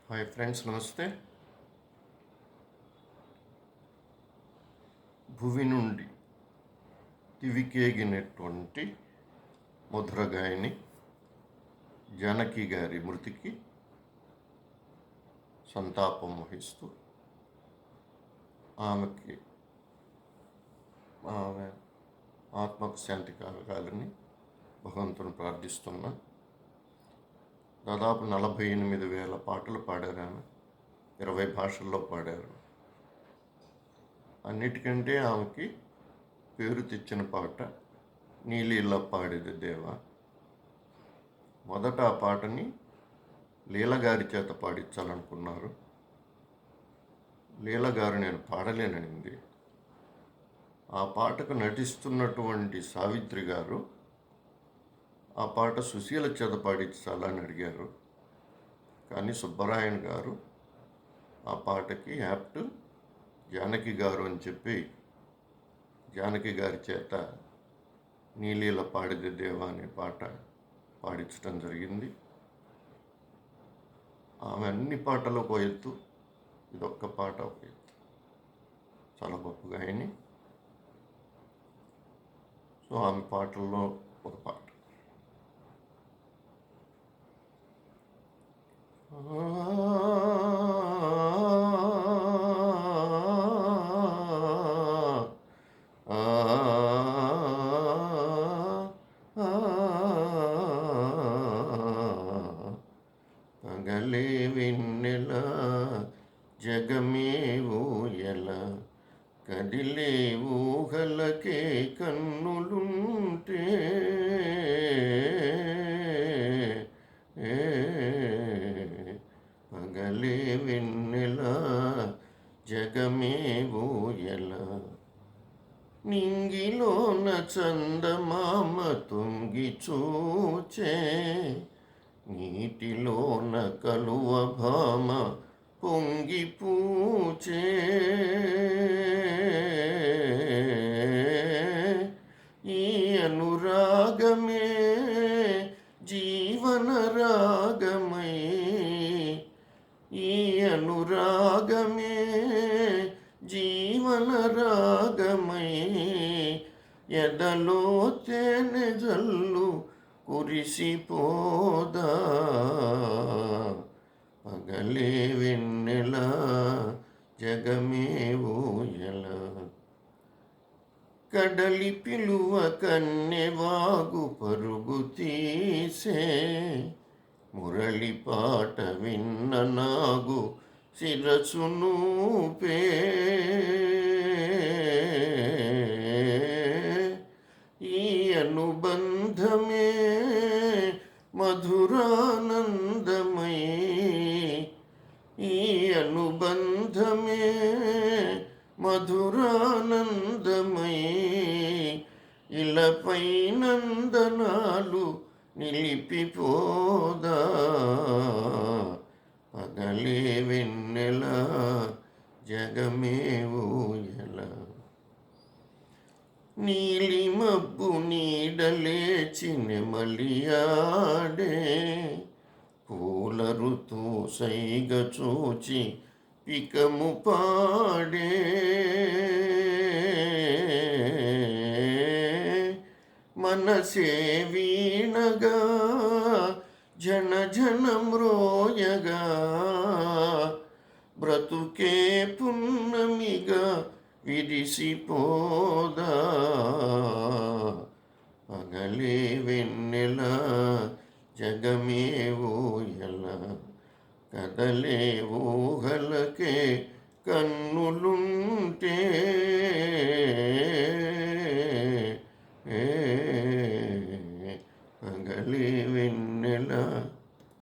Hi friends, నమస్తే. భువి నుండి దివికేగినటువంటి మధుర గాయని జానకి గారి మృతికి సంతాపం వహిస్తూ ఆమె ఆత్మకు శాంతి కలగాలని భగవంతుని ప్రార్థిస్తున్నా. దాదాపు 48,000 పాటలు పాడారు ఆమె. 20 భాషల్లో పాడారు. అన్నిటికంటే ఆమెకి పేరు తెచ్చిన పాట నీలీలా పాడేది దేవా. మొదట ఆ పాటని లీలగారి చేత పాడించాలనుకున్నారు. లీలగారు నేను పాడలేననింది. ఆ పాటకు నటిస్తున్నటువంటి సావిత్రి గారు ఆ పాట సుశీల చేత పాడించాలని అడిగారు. కానీ సుబ్బరాయన్ గారు ఆ పాటకి యాప్ట్ జానకి గారు అని చెప్పి జానకి గారి చేత నీలీల పాడిది దేవా అనే పాట పాడించడం జరిగింది. ఆమె అన్ని పాటలు ఒక ఎత్తు, ఇదొక్క పాట ఒక ఎత్తు. చాలా గొప్ప గాయని. సో ఆమె పాటల్లో ఒక పాట. పగలే వెన్నెల జగమే ఊయల కదిలే ఊహలకే కన్నులుంటే పగలే వెన్నెల జగమే ఊయల నింగిలోన చందమామ తొంగి చూచే నీటిలోన కలువ భామ పొంగి పూచే ఈ అనురాగమే జీవన రాగమై, ఈ అనురాగమే జీవన రాగమై ఎదలో తేనె జల్లు కురిసిపోదా. పగలే వెన్నెల జగమే ఊయల కడలి పిలువ కన్నెవాగు పరుగు తీసే మురళి పాట విన్న నాగు శిరసును పే ఈ అనుబంధమే మధురానందమై, ఈ అనుబంధమే మధురానందమై ఇలపై నందనాలు నిలిపిపోదా. పగలే వెన్నెల జగమే ఊయల నీలి మబ్బు నీడలేచి నెమలియాడే పూల ఋతు సైగ చూచి పికము పాడే మనసే వీణగా జన జన మ్రోయగా బ్రతుకే పున్నమిగా విరిసిపోదా. పగలే వెన్నెల జగమే ఊయల కదలే ఊహలకే కన్నులుంటే